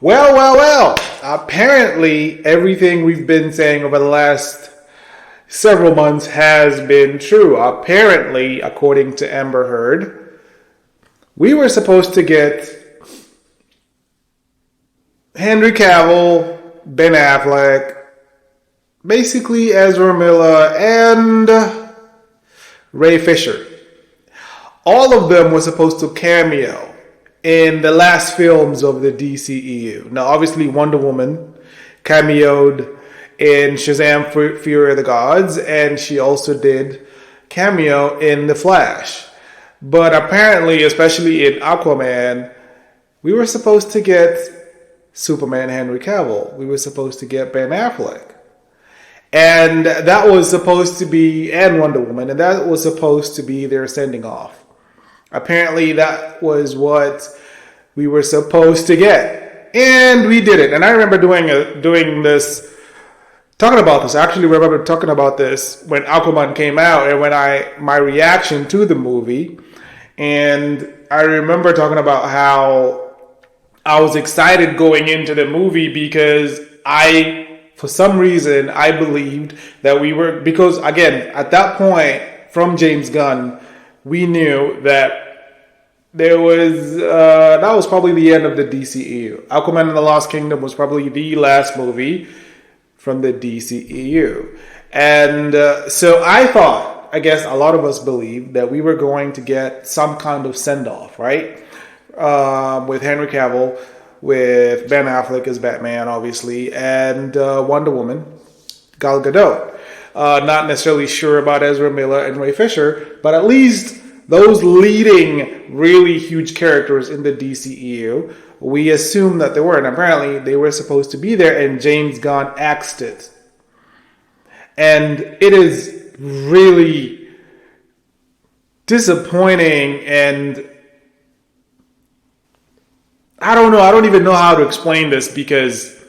Well. Apparently, everything we've been saying over the last several months has been true. Apparently, according to Amber Heard, we were supposed to get Henry Cavill, Ben Affleck, basically Ezra Miller, and Ray Fisher. All of them were supposed to cameo in the last films of the DCEU. Now, obviously, Wonder Woman cameoed in Shazam Fury of the Gods, and she also did cameo in The Flash. But apparently, especially in Aquaman, we were supposed to get Superman Henry Cavill. We were supposed to get Ben Affleck. And that was supposed to be, and Wonder Woman, and that was supposed to be their sending off. Apparently, that was what we were supposed to get. And we did it. And I remember doing this, talking about this. I actually remember talking about this when Aquaman came out and when my reaction to the movie. And I remember talking about how I was excited going into the movie because for some reason, I believed that because again, at that point, from James Gunn, we knew that that was probably the end of the DCEU. Aquaman and the Lost Kingdom was probably the last movie from the DCEU. And so I thought, I guess a lot of us believed that we were going to get some kind of send-off, right? With Henry Cavill, with Ben Affleck as Batman, obviously, and Wonder Woman, Gal Gadot. Not necessarily sure about Ezra Miller and Ray Fisher, but at least those leading really huge characters in the DCEU, we assume that they were, and apparently they were supposed to be there, and James Gunn axed it. And it is really disappointing, and I don't know, I don't even know how to explain this because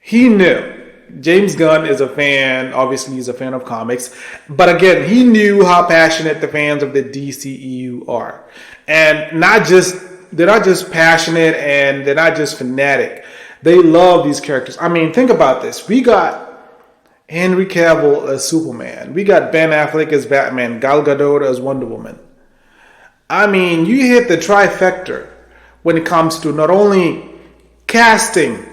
he knew. James Gunn is a fan, obviously he's a fan of comics, but again, he knew how passionate the fans of the DCEU are. And they're not just passionate and they're not just fanatic. They love these characters. I mean, think about this. We got Henry Cavill as Superman. We got Ben Affleck as Batman, Gal Gadot as Wonder Woman. I mean, you hit the trifecta when it comes to not only casting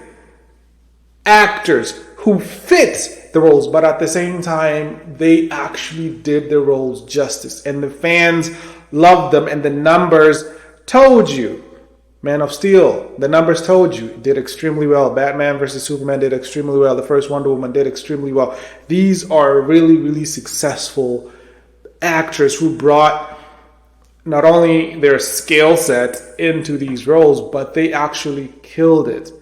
actors who fit the roles, but at the same time, they actually did the roles justice. And the fans loved them, and the numbers told you. Man of Steel, the numbers told you, did extremely well. Batman vs. Superman did extremely well. The first Wonder Woman did extremely well. These are really, really successful actors who brought not only their skill set into these roles, but they actually killed it.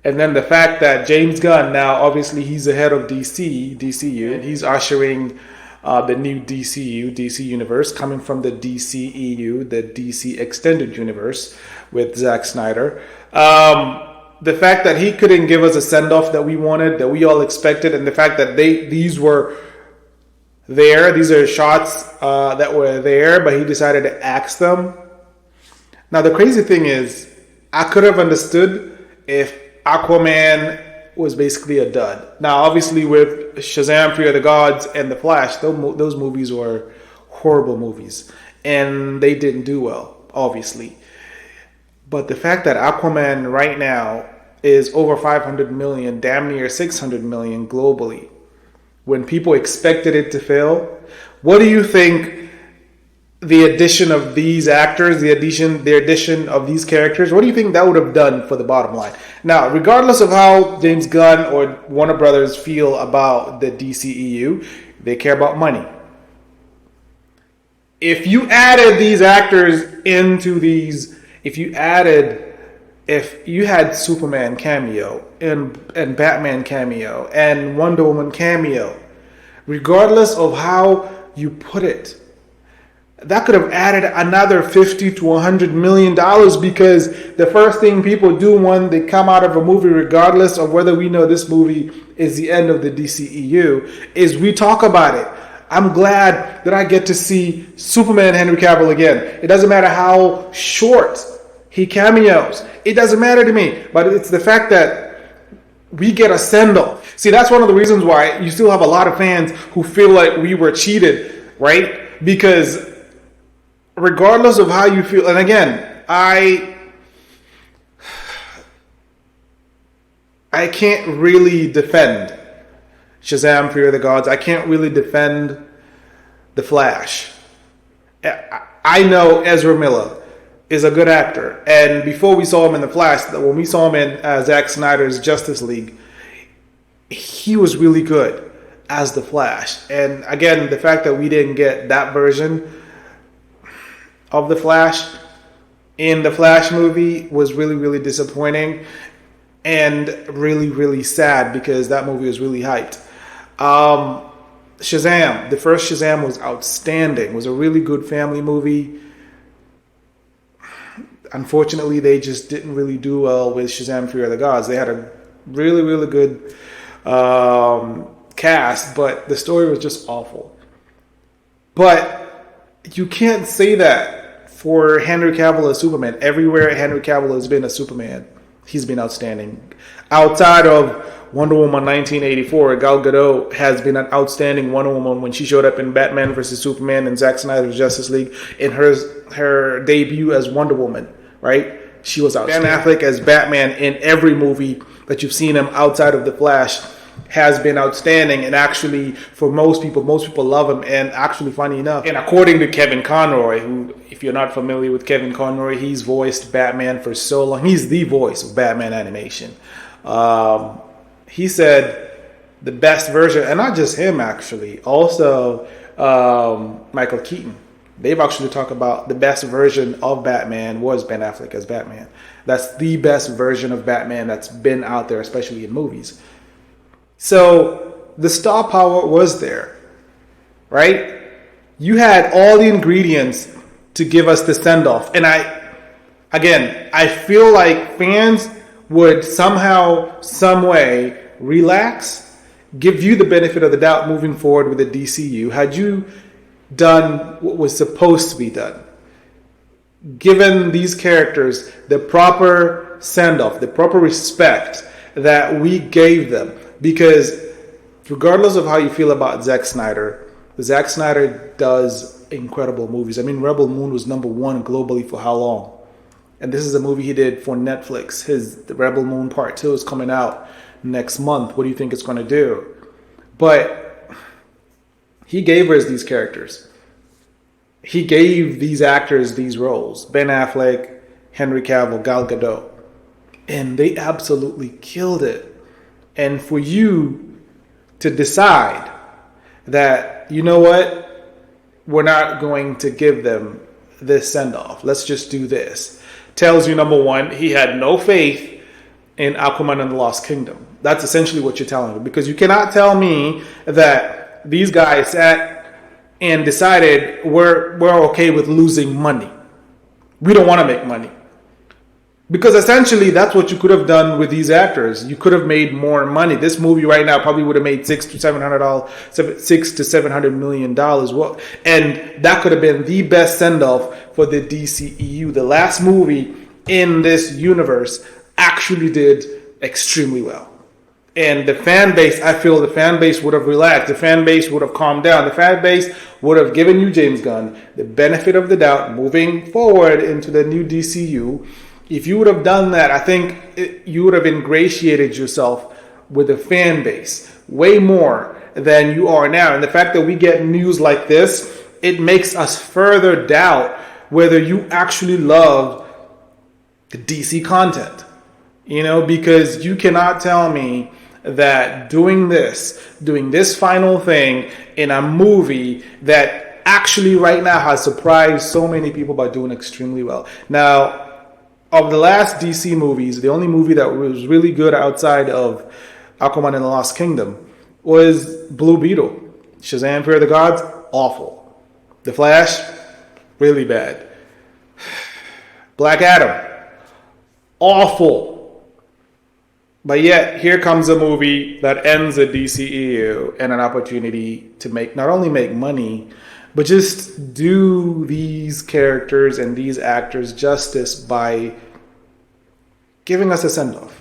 And then the fact that James Gunn, now obviously he's the head of DCU, he's ushering the new DC universe coming from the DCEU, the DC Extended Universe with Zack Snyder. The fact that he couldn't give us a send-off that we wanted, that we all expected, and the fact that these were there, these are shots that were there, but he decided to axe them. Now the crazy thing is, I could have understood if Aquaman was basically a dud. Now, obviously, with Shazam, Fury of the Gods, and The Flash, those movies were horrible movies. And they didn't do well, obviously. But the fact that Aquaman right now is over 500 million, damn near 600 million globally, when people expected it to fail, what do you think the addition of these actors, the addition of these characters, what do you think that would have done for the bottom line? Now, regardless of how James Gunn or Warner Brothers feel about the DCEU, they care about money. If you added these actors into these, if you had Superman cameo and Batman cameo and Wonder Woman cameo, regardless of how you put it, that could have added another $50 to $100 million, because the first thing people do when they come out of a movie, regardless of whether we know this movie is the end of the DCEU, is we talk about it. I'm glad that I get to see Superman Henry Cavill again. It doesn't matter how short He cameos. It doesn't matter to me, but it's the fact that we get a send-off. See, that's one of the reasons why you still have a lot of fans who feel like we were cheated, right? Because regardless of how you feel, and again, I can't really defend Shazam! Fear of the Gods. I can't really defend The Flash. I know Ezra Miller is a good actor, and before we saw him in The Flash, when we saw him in Zack Snyder's Justice League, he was really good as The Flash. And again, the fact that we didn't get that version of The Flash in the Flash movie was really, really disappointing and really, really sad because that movie was really hyped. Shazam, the first Shazam was outstanding. It was a really good family movie. Unfortunately, they just didn't really do well with Shazam! Fear of the Gods. They had a really, really good cast, but the story was just awful. But you can't say that for Henry Cavill as Superman. Everywhere Henry Cavill has been a Superman, he's been outstanding. Outside of Wonder Woman 1984, Gal Gadot has been an outstanding Wonder Woman when she showed up in Batman vs. Superman and Zack Snyder's Justice League in her debut as Wonder Woman, right? She was outstanding. Ben Affleck as Batman in every movie that you've seen him outside of The Flash has been outstanding, and actually for most people love him. And actually, funny enough, and according to Kevin Conroy, who, if you're not familiar with Kevin Conroy, he's voiced Batman for so long. He's the voice of Batman animation. He said the best version, and not just him actually, also Michael Keaton. They've actually talked about the best version of Batman was Ben Affleck as Batman. That's the best version of Batman that's been out there, especially in movies. So the star power was there, right? You had all the ingredients to give us the send-off. And I feel like fans would somehow, some way, relax, give you the benefit of the doubt moving forward with the DCU. Had you done what was supposed to be done, given these characters the proper send-off, the proper respect that we gave them. Because regardless of how you feel about Zack Snyder does incredible movies. I mean, Rebel Moon was #1 globally for how long? And this is a movie he did for Netflix. The Rebel Moon Part 2 is coming out next month. What do you think it's going to do? But he gave us these characters. He gave these actors these roles. Ben Affleck, Henry Cavill, Gal Gadot. And they absolutely killed it. And for you to decide that, you know what, we're not going to give them this send-off. Let's just do this. Tells you, #1, he had no faith in Aquaman and the Lost Kingdom. That's essentially what you're telling me. Because you cannot tell me that these guys sat and decided we're okay with losing money. We don't want to make money. Because essentially that's what you could have done with these actors. You could have made more money. This movie right now probably would have made $600 to $700 million. And that could have been the best send-off for the DCEU. The last movie in this universe actually did extremely well. And the fan base, I feel the fan base would have relaxed. The fan base would have calmed down. The fan base would have given you, James Gunn, the benefit of the doubt moving forward into the new DCU. If you would have done that, I think you would have ingratiated yourself with the fan base way more than you are now. And the fact that we get news like this, it makes us further doubt whether you actually love the DC content. You know, because you cannot tell me that doing this final thing in a movie that actually right now has surprised so many people by doing extremely well. Now, of the last DC movies, the only movie that was really good outside of Aquaman and the Lost Kingdom was Blue Beetle. Shazam! Fear of the Gods, awful. The Flash, really bad. Black Adam, awful. But yet, here comes a movie that ends the DCEU and an opportunity to not only make money, but just do these characters and these actors justice by giving us a send-off.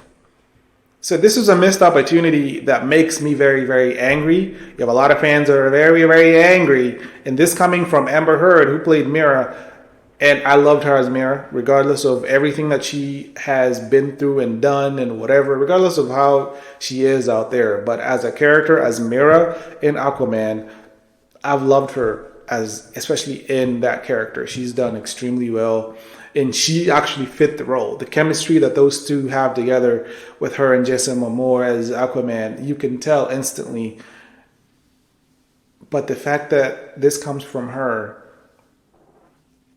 So this is a missed opportunity that makes me very, very angry. You have a lot of fans that are very, very angry. And this coming from Amber Heard, who played Mira. And I loved her as Mira, regardless of everything that she has been through and done and whatever, regardless of how she is out there. But as a character, as Mira in Aquaman, I've loved her, as especially in that character. She's done extremely well. And she actually fit the role. The chemistry that those two have together with her and Jason Momoa as Aquaman, you can tell instantly. But the fact that this comes from her,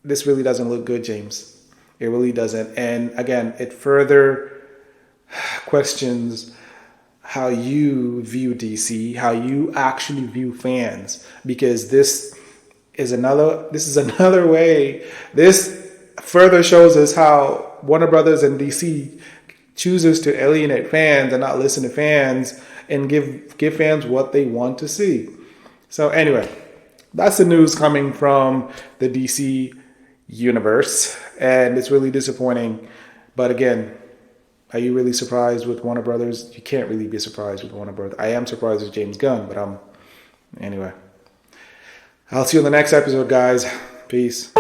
this really doesn't look good, James. It really doesn't. And again, it further questions how you view DC, how you actually view fans, because this is another way. This further shows us how Warner Brothers and DC chooses to alienate fans and not listen to fans and give fans what they want to see. So anyway, that's the news coming from the DC universe, and it's really disappointing. But again, are you really surprised with Warner Brothers? You can't really be surprised with Warner Brothers. I am surprised with James Gunn, but anyway. I'll see you in the next episode, guys. Peace.